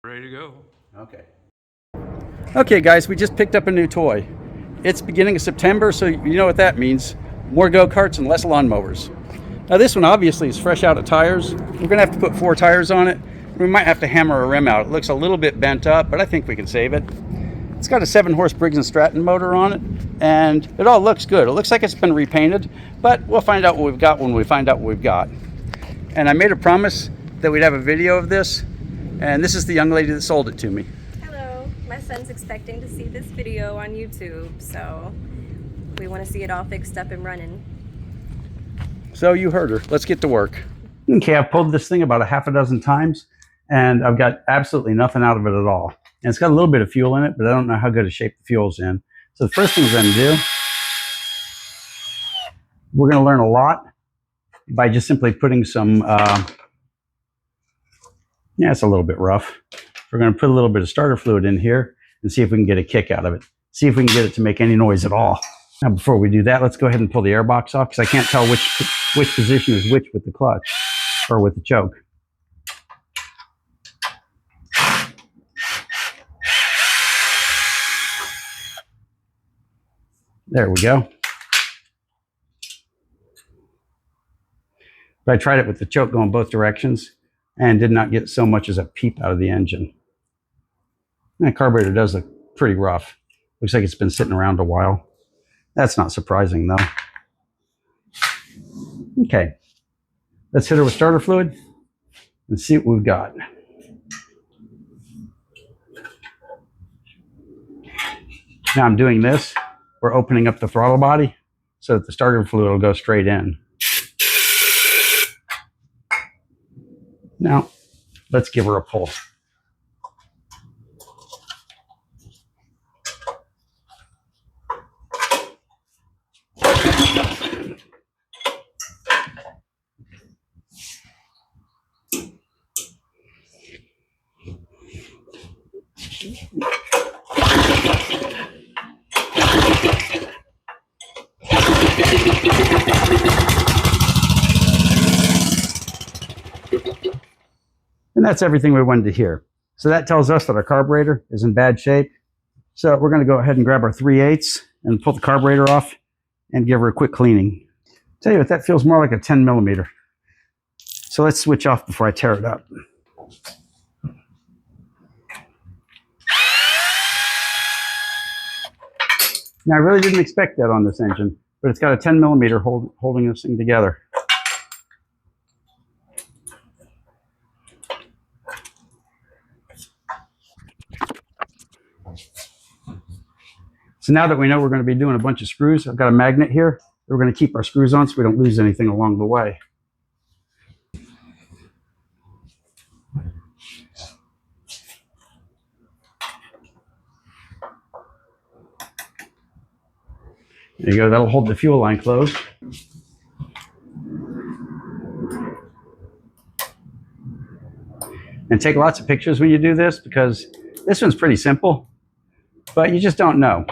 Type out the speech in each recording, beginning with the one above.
Ready to go. Okay. Okay, guys, we just picked up a new toy. It's beginning of September, so you know what that means. More go-karts and less lawnmowers. Now this one obviously is fresh out of tires. We're gonna have to put 4 tires on it. We might have to hammer a rim out. It looks a little bit bent up, but I think we can save it. It's got a 7-horse Briggs & Stratton motor on it, and it all looks good. It looks like it's been repainted, but we'll find out what we've got when we find out what we've got. And I made a promise that we'd have a video of this, and this is the young lady that sold it to me. Hello, my son's expecting to see this video on YouTube, so we want to see it all fixed up and running. So you heard her. Let's get to work. Okay, I've pulled this thing about a half a dozen times, and I've got absolutely nothing out of it at all. And it's got a little bit of fuel in it, but I don't know how good a shape the fuel's in. So the first thing we're going to do, we're going to learn a lot by just simply putting some, it's a little bit rough. We're going to put a little bit of starter fluid in here and see if we can get a kick out of it. See if we can get it to make any noise at all. Now, before we do that, let's go ahead and pull the air box off, because I can't tell which position is which with the clutch or with the choke. There we go. But I tried it with the choke going both directions and did not get so much as a peep out of the engine. And the carburetor does look pretty rough. Looks like it's been sitting around a while. That's not surprising though. Okay, let's hit her with starter fluid and see what we've got. Now I'm doing this. We're opening up the throttle body so that the starter fluid will go straight in. Now, let's give her a pull. And that's everything we wanted to hear. So that tells us that our carburetor is in bad shape. So we're going to go ahead and grab our 3/8 and pull the carburetor off and give her a quick cleaning. Tell you what, that feels more like a 10 millimeter. So let's switch off before I tear it up. Now I really didn't expect that on this engine, but it's got a 10 millimeter holding this thing together. So now that we know we're going to be doing a bunch of screws, I've got a magnet here. We're going to keep our screws on so we don't lose anything along the way. There you go, that'll hold the fuel line closed. And take lots of pictures when you do this, because this one's pretty simple, but you just don't know.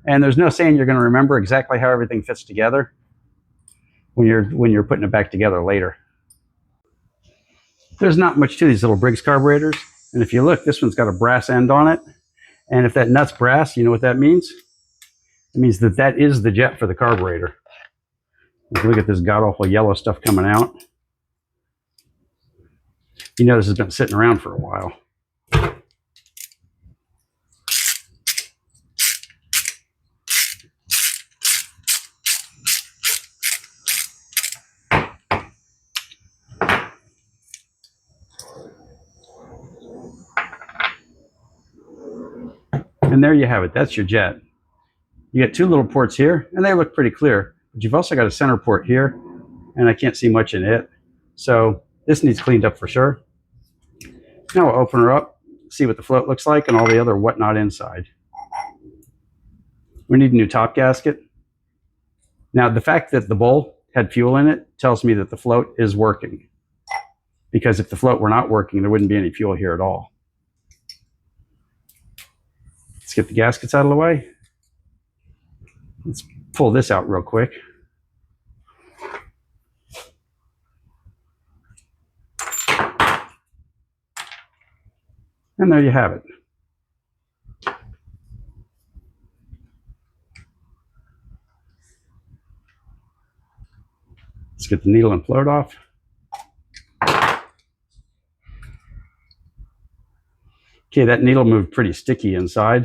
And there's no saying you're going to remember exactly how everything fits together when you're putting it back together later. There's not much to these little Briggs carburetors. And if you look, this one's got a brass end on it. And if that nut's brass, you know what that means? It means that that is the jet for the carburetor. If you look at this god-awful yellow stuff coming out, you know this has been sitting around for a while. And there you have it. That's your jet. You get 2 little ports here, and they look pretty clear. But you've also got a center port here, and I can't see much in it. So this needs cleaned up for sure. Now we'll open her up, see what the float looks like, and all the other whatnot inside. We need a new top gasket. Now, the fact that the bowl had fuel in it tells me that the float is working. Because if the float were not working, there wouldn't be any fuel here at all. Let's get the gaskets out of the way. Let's pull this out real quick. And there you have it. Let's get the needle and float off. Okay, that needle moved pretty sticky inside.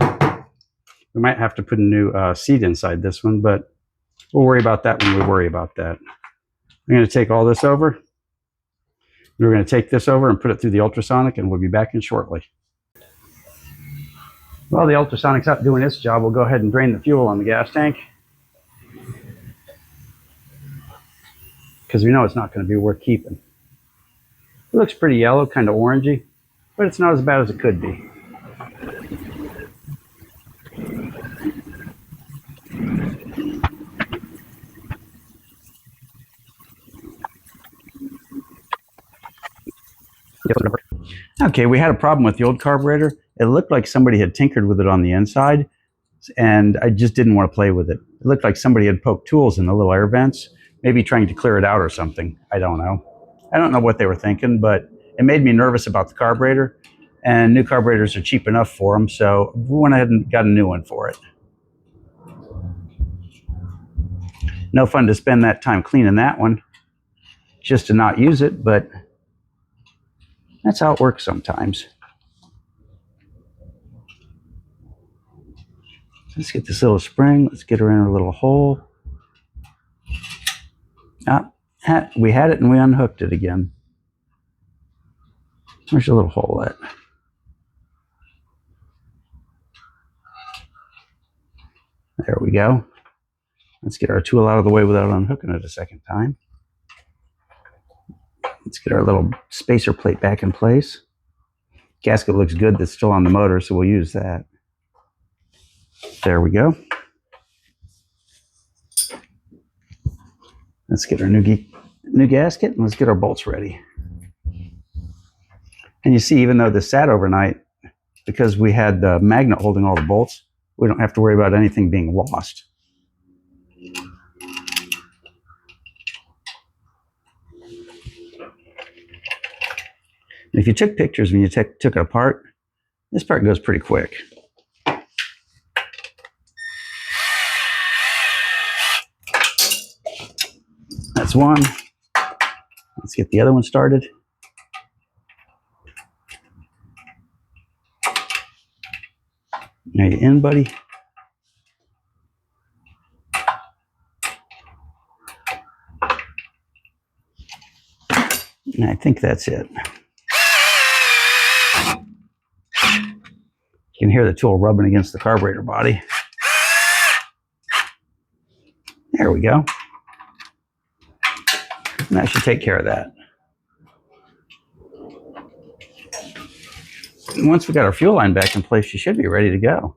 We might have to put a new seat inside this one, but we'll worry about that when we worry about that. I'm going to take all this over. We're going to take this over and put it through the ultrasonic, and we'll be back in shortly. While the ultrasonic's out doing its job, we'll go ahead and drain the fuel on the gas tank, because we know it's not going to be worth keeping. It looks pretty yellow, kind of orangey, but it's not as bad as it could be. Okay, we had a problem with the old carburetor. It looked like somebody had tinkered with it on the inside, and I just didn't want to play with it. It looked like somebody had poked tools in the little air vents, maybe trying to clear it out or something. I don't know. I don't know what they were thinking, but it made me nervous about the carburetor, and new carburetors are cheap enough for them, so we went ahead and got a new one for it. No fun to spend that time cleaning that one just to not use it, but that's how it works sometimes. Let's get this little spring. Let's get her in her little hole. Ah, we had it and we unhooked it again. Where's your little hole at? There we go. Let's get our tool out of the way without unhooking it a second time. Let's get our little spacer plate back in place. Gasket looks good. That's still on the motor, so we'll use that. There we go. Let's get our new gasket, and let's get our bolts ready. And you see, even though this sat overnight, because we had the magnet holding all the bolts, we don't have to worry about anything being lost. And if you took pictures when you took it apart, this part goes pretty quick. That's one. Let's get the other one started. Now you in, buddy. And I think that's it. You can hear the tool rubbing against the carburetor body. There we go. And that should take care of that. And once we got our fuel line back in place, you should be ready to go.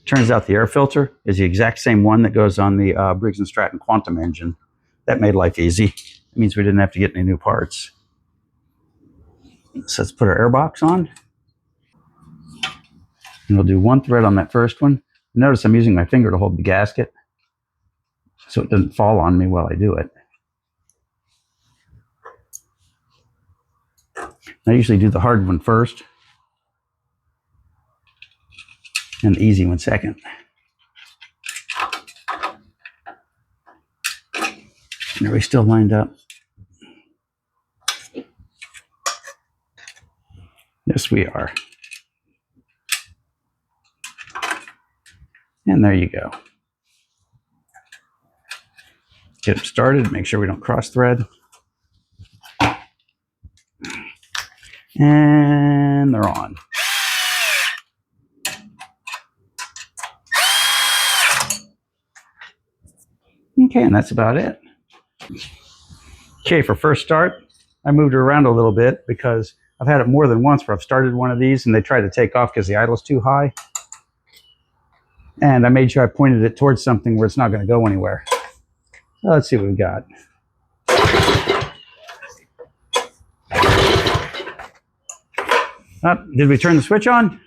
Turns out the air filter is the exact same one that goes on the Briggs & Stratton Quantum engine. That made life easy. It means we didn't have to get any new parts. So let's put our air box on. And we'll do one thread on that first one. Notice I'm using my finger to hold the gasket so it doesn't fall on me while I do it. I usually do the hard one first and the easy one second. And are we still lined up? Yes, we are. And there you go. Get them started, make sure we don't cross thread. And they're on. Okay, and that's about it. Okay, for first start, I moved her around a little bit because I've had it more than once where I've started one of these and they try to take off because the idle's too high. And I made sure I pointed it towards something where it's not going to go anywhere. So let's see what we've got. Did we turn the switch on?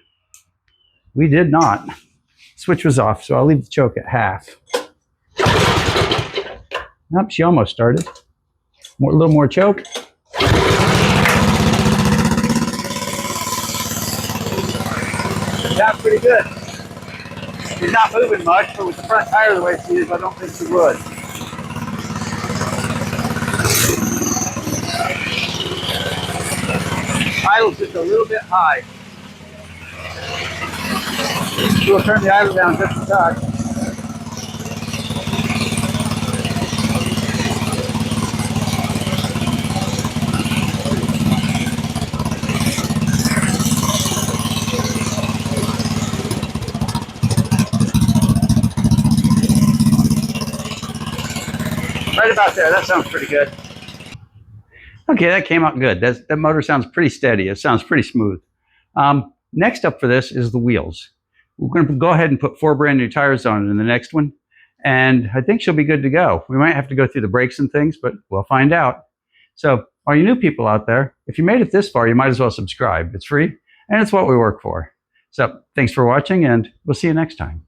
We did not. Switch was off, so I'll leave the choke at half. She almost started. A little more choke. sounds pretty good. She's not moving much, but with the front tire the way she is, I don't think she would. Idle's just a little bit high. We'll turn the idle down just a touch. Right about there, that sounds pretty good. Okay, that came out good. That motor sounds pretty steady. It sounds pretty smooth. Next up for this is the wheels. We're going to go ahead and put 4 brand new tires on it in the next one, and I think she'll be good to go. We might have to go through the brakes and things, but we'll find out. So, all you new people out there, if you made it this far, you might as well subscribe. It's free, and it's what we work for. So, thanks for watching, and we'll see you next time.